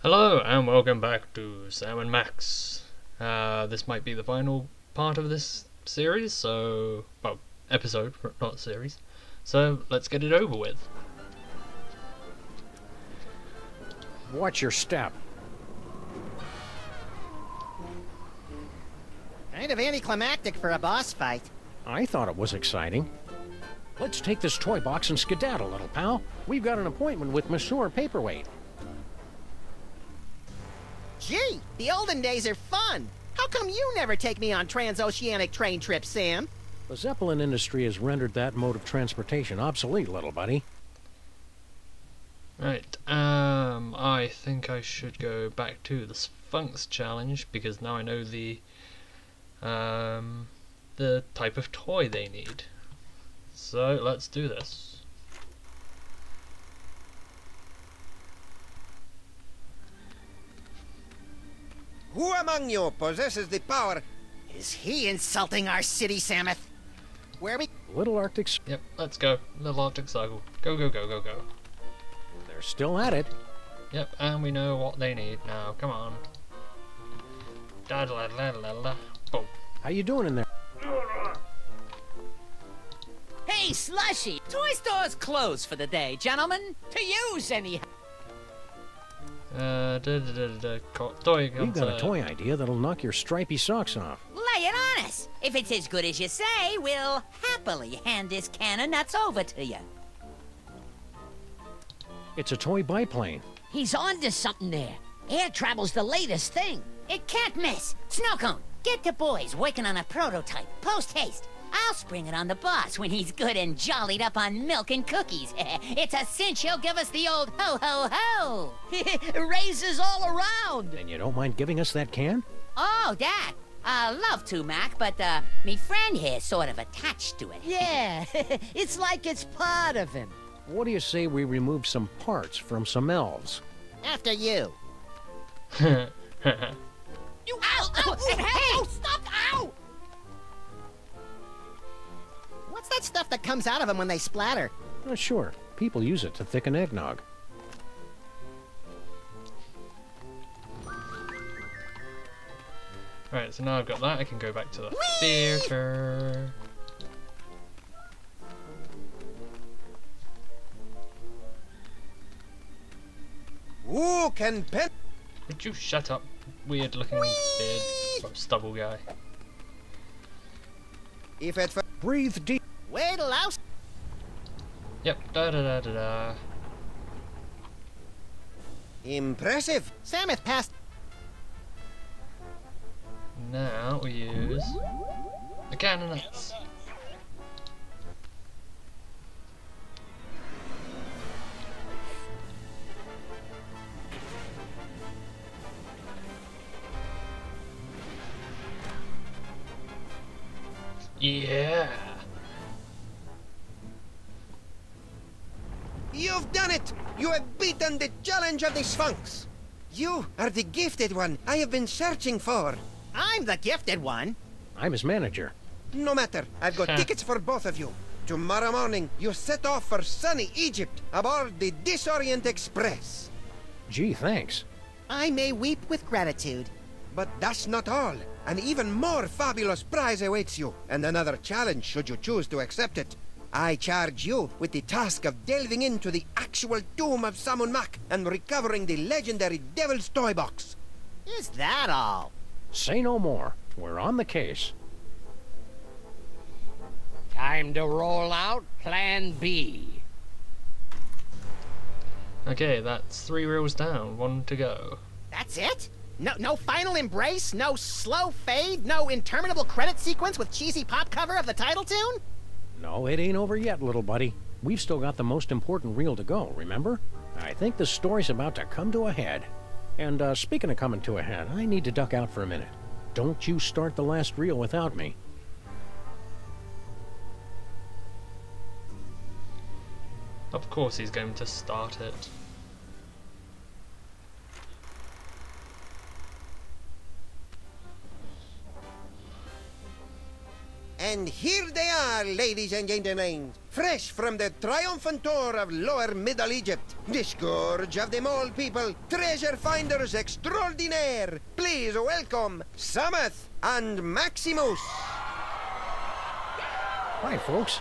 Hello and welcome back to Sammun-Mak's. This might be the final part of this series, well, episode, not series. So let's get it over with. Watch your step. Kind of anticlimactic for a boss fight. I thought it was exciting. Let's take this toy box and skedaddle, little pal. We've got an appointment with Monsieur Paperweight. Gee, the olden days are fun. How come you never take me on transoceanic train trips, Sam? The Zeppelin industry has rendered that mode of transportation obsolete, little buddy. Right, I think I should go back to the Sphinx challenge because now I know the type of toy they need. So let's do this. Who among you possesses the power? Is he insulting our city, Samuth? Where we... Little Arctic... Yep, let's go. Little Arctic Cycle. Go, go, go, go, go. They're still at it. Yep, and we know what they need now. Come on. Da da da da da. Boom. How you doing in there? Hey, Slushy! Toy store's closed for the day, gentlemen. To use anyhow. Toy We've got a toy idea that'll knock your stripy socks off. Lay it on us. If it's as good as you say, we'll happily hand this can of nuts over to you. It's a toy biplane. He's onto something there. Air travel's the latest thing. It can't miss. Snowcone, get the boys working on a prototype. Post haste. I'll spring it on the boss when he's good and jollied up on milk and cookies. It's a cinch he'll give us the old ho-ho-ho. Raises all around. And you don't mind giving us that can? Oh, that. Love to, Mac, but, me friend here's sort of attached to it. Yeah, it's like it's part of him. What do you say we remove some parts from some elves? After you. You... Ow! Ow! Hey! Stop! Ow! What's that stuff that comes out of them when they splatter? Sure. People use it to thicken eggnog. Right, so now I've got that, I can go back to the theatre. Who can pen? Would you shut up, weird looking beard, stubble guy? If it Breathe deep. Wait till Louse. Yep, da da da da da. impressive. Samuth passed. Now we use the can of nuts. Yeah. You've done it! You have beaten the challenge of the Sphinx! You are the gifted one I have been searching for. I'm the gifted one. I'm his manager. No matter, I've got tickets for both of you. Tomorrow morning, you set off for sunny Egypt aboard the Disorient Express. Gee, thanks. I may weep with gratitude. But that's not all. An even more fabulous prize awaits you, and another challenge should you choose to accept it. I charge you with the task of delving into the actual tomb of Sammun-Mak and recovering the legendary Devil's Toy Box. Is that all? Say no more. We're on the case. Time to roll out Plan B. Okay, that's 3 reels down, 1 to go. That's it? No final embrace? No slow fade? No interminable credit sequence with cheesy pop cover of the title tune? No, it ain't over yet, little buddy. We've still got the most important reel to go, remember? I think the story's about to come to a head. And, speaking of coming to a head, I need to duck out for a minute. Don't you start the last reel without me. Of course he's going to start it. And here they are, ladies and gentlemen, fresh from the triumphant tour of Lower Middle Egypt, the scourge of the mole people, treasure finders extraordinaire. Please welcome Samuth and Maximus. Hi, folks.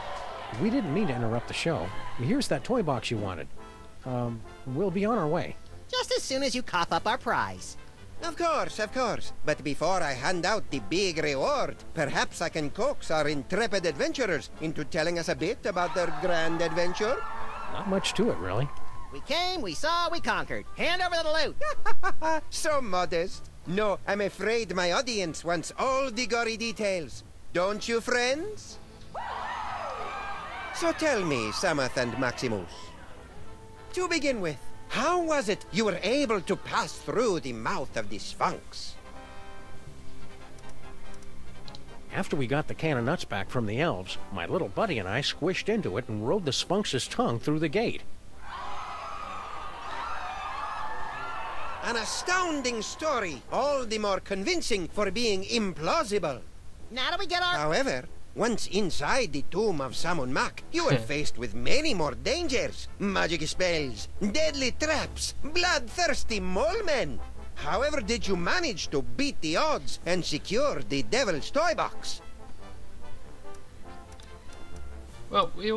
We didn't mean to interrupt the show. Here's that toy box you wanted. We'll be on our way. Just as soon as you cough up our prize. Of course, of course. But before I hand out the big reward, perhaps I can coax our intrepid adventurers into telling us a bit about their grand adventure. Not much to it, really. We came, we saw, we conquered. Hand over the loot. So modest. No, I'm afraid my audience wants all the gory details. Don't you, friends? So tell me, Samuth and Maximus. To begin with, how was it you were able to pass through the mouth of the Sphinx? After we got the can of nuts back from the elves, my little buddy and I squished into it and rode the Sphinx's tongue through the gate. An astounding story, all the more convincing for being implausible. Now do we get our... However, once inside the tomb of Sammun-Mak, you were faced with many more dangers. Magic spells, deadly traps, bloodthirsty mole men. However did you manage to beat the odds and secure the Devil's Toy Box? Well, we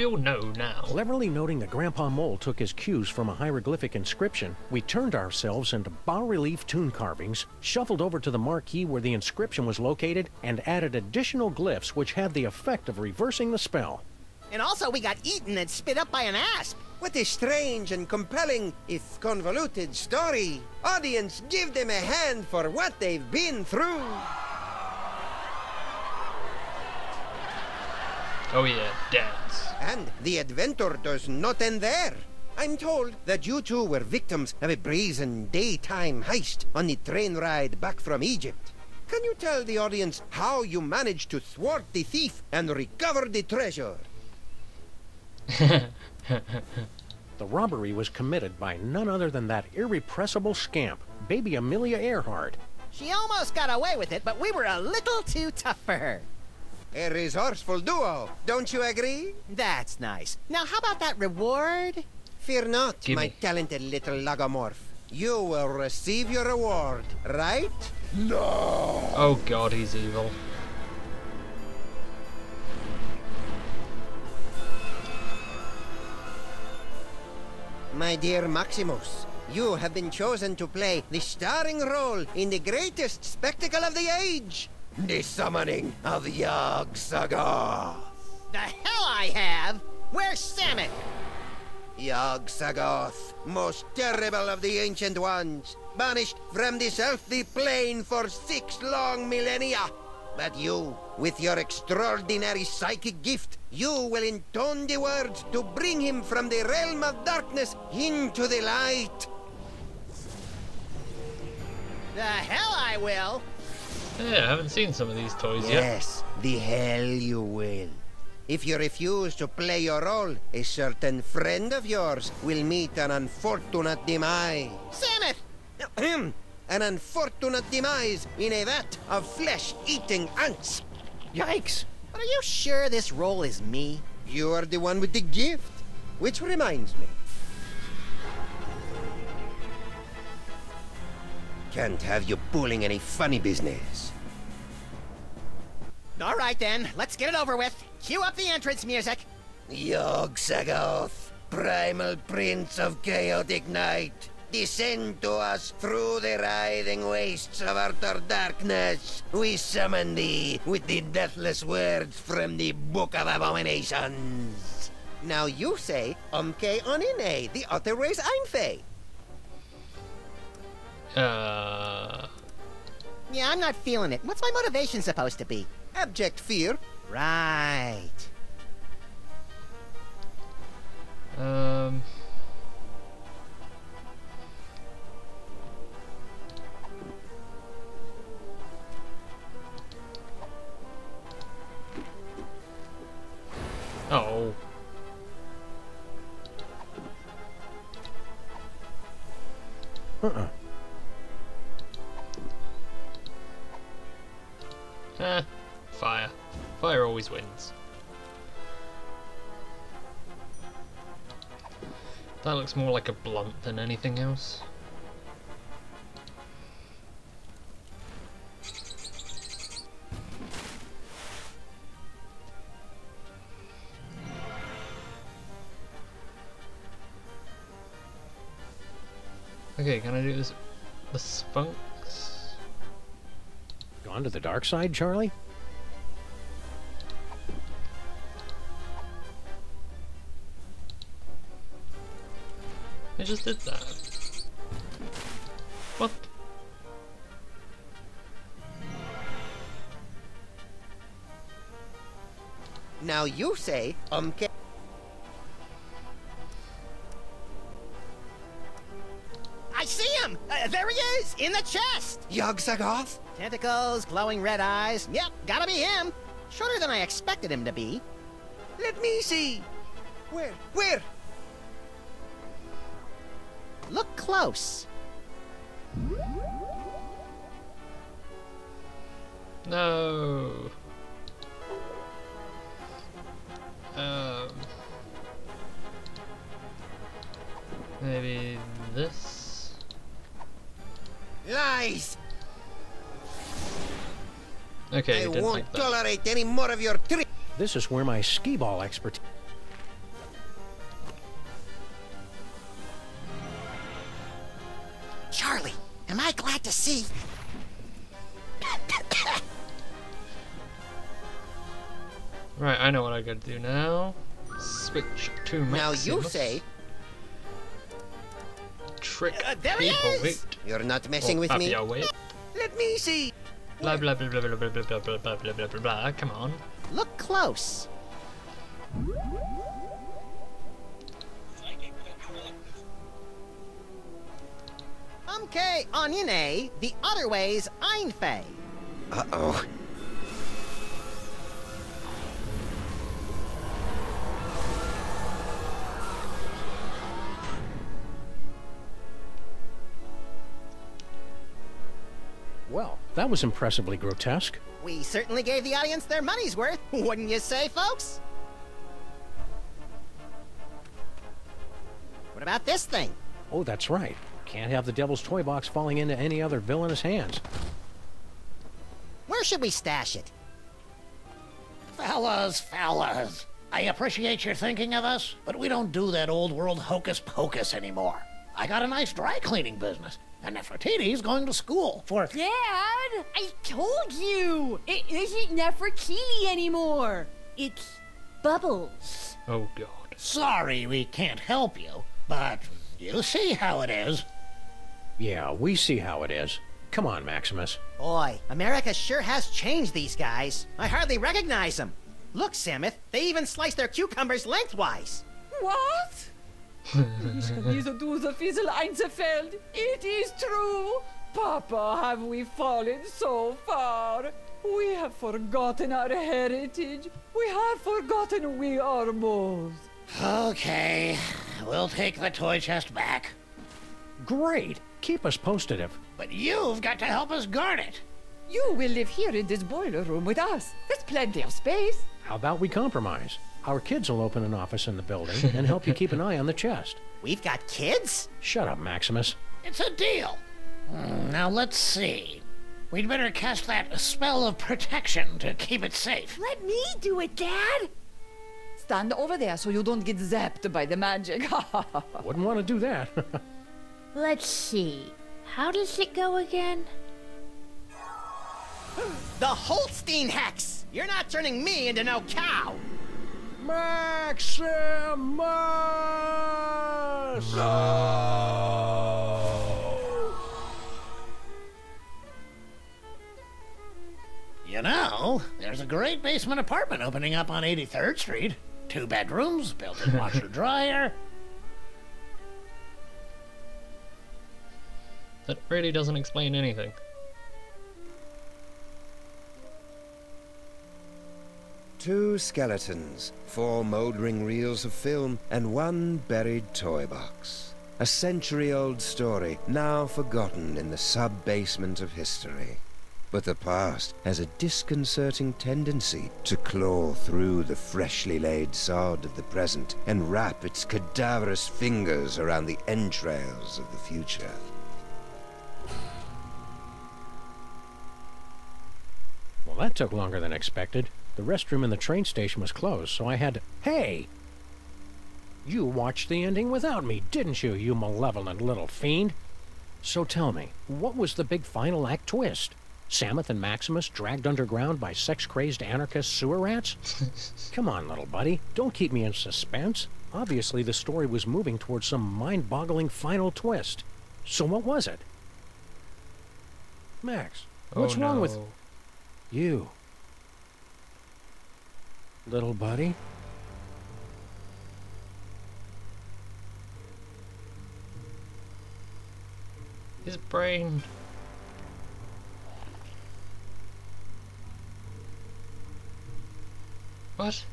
all know now. Cleverly noting that Grandpa Mole took his cues from a hieroglyphic inscription, we turned ourselves into bas-relief tomb carvings, shuffled over to the marquee where the inscription was located, and added additional glyphs which had the effect of reversing the spell. And also we got eaten and spit up by an asp. What a strange and compelling, if convoluted, story. Audience, give them a hand for what they've been through. Oh yeah, dance. And the adventure does not end there. I'm told that you two were victims of a brazen daytime heist on the train ride back from Egypt. Can you tell the audience how you managed to thwart the thief and recover the treasure? The robbery was committed by none other than that irrepressible scamp, baby Amelia Earhart. She almost got away with it, but we were a little too tough for her. A resourceful duo, don't you agree? That's nice. Now how about that reward? Fear not, Gimme. my talented little logomorph. You will receive your reward, right? No! Oh god, he's evil. My dear Maximus, you have been chosen to play the starring role in the greatest spectacle of the age, the summoning of Yog-Sothoth. The hell I have! Where's Samuth? Yog-Sothoth, most terrible of the ancient ones, banished from this earthly plane for 6 long millennia. But you, with your extraordinary psychic gift, you will intone the words to bring him from the realm of darkness into the light. The hell I will! Yeah, I haven't seen some of these toys yet. Yes, the hell you will. If you refuse to play your role, a certain friend of yours will meet an unfortunate demise. Samuth! An unfortunate demise in a vat of flesh-eating ants. Yikes! But are you sure this role is me? You are the one with the gift. Which reminds me. Can't have you pulling any funny business. All right then, let's get it over with. Cue up the entrance music. Yog-Sothoth, primal prince of chaotic night, descend to us through the writhing wastes of utter darkness. We summon thee with the deathless words from the Book of Abominations. Now you say, Umke onine, the other ways Einfei. Yeah, I'm not feeling it. What's my motivation supposed to be? Abject fear. Right. Oh. Fire. always wins. That looks more like a blunt than anything else. Okay, can I do this? The Sphinx? Gone to the dark side, Charlie? I just did that. What? Now you say, okay. I see him! There he is, in the chest! Yogg-Sagoth? Tentacles, glowing red eyes. Yep, gotta be him. Shorter than I expected him to be. Let me see. Where? Look close. No. Maybe this? Lies! Okay, I you didn't won't like that. tolerate any more of your tricks. This is where my skee-ball expertise... Charlie, am I glad to see? Right, I know what I gotta do now. Switch to Now Maximus. you say, Trick there he people, is! wait. you're not messing with me. Yeah, wait. Let me see. Blah blah blah blah blah blah blah blah blah blah blah blah blah. Come on. Look close. Onion A, the other way's Einfei. Uh-oh. Well, that was impressively grotesque. We certainly gave the audience their money's worth, wouldn't you say, folks? What about this thing? Oh, that's right. Can't have the Devil's Toy Box falling into any other villainous hands. Where should we stash it? Fellas, I appreciate your thinking of us, but we don't do that old world hocus pocus anymore. I got a nice dry cleaning business, and Nefertiti's going to school for... Dad, I told you! It isn't Nefertiti anymore! It's Bubbles. Oh god. Sorry we can't help you, but you see how it is. Yeah, we see how it is. Come on, Maximus. Boy, America sure has changed these guys. I hardly recognize them. Look, Samuth, they even slice their cucumbers lengthwise. What? Ich kann diese Dose Fiesel einzerfällt. It is true. Papa, have we fallen so far? We have forgotten our heritage. We have forgotten we are moles. Okay, we'll take the toy chest back. Great. Keep us posted if... But you've got to help us guard it. You will live here in this boiler room with us. There's plenty of space. How about we compromise? Our kids will open an office in the building and help you keep an eye on the chest. We've got kids? Shut up, Maximus. It's a deal. Now let's see. We'd better cast that spell of protection to keep it safe. Let me do it, Dad. Stand over there so you don't get zapped by the magic. Wouldn't want to do that. Let's see. How does it go again? The Holstein Hex! You're not turning me into no cow! Maximus! You know, there's a great basement apartment opening up on 83rd Street. 2 bedrooms, built-in washer-dryer. That really doesn't explain anything. Two skeletons, 4 mouldering reels of film, and 1 buried toy box. A century-old story, now forgotten in the sub-basement of history. But the past has a disconcerting tendency to claw through the freshly laid sod of the present and wrap its cadaverous fingers around the entrails of the future. Well, that took longer than expected. The restroom in the train station was closed, so I had to... Hey! You watched the ending without me, didn't you, you malevolent little fiend? So tell me, what was the big final act twist? Samuth and Maximus dragged underground by sex-crazed anarchist sewer rats? Come on, little buddy, don't keep me in suspense. Obviously, the story was moving towards some mind-boggling final twist. So what was it? Max, what's wrong with you? Little buddy? His brain. What?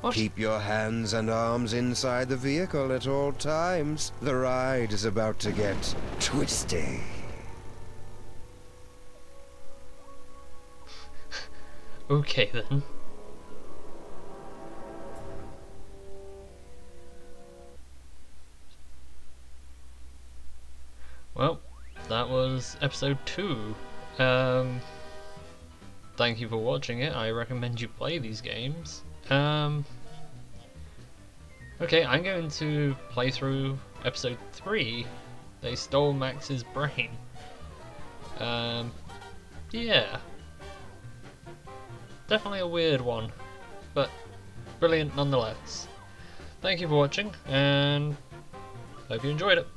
What? Keep your hands and arms inside the vehicle at all times. The ride is about to get twisty. Okay then. Well, that was episode 2. Thank you for watching it. I recommend you play these games. Okay, I'm going to play through episode 3. They stole Max's brain. Yeah. Definitely a weird one, but brilliant nonetheless. Thank you for watching, and hope you enjoyed it.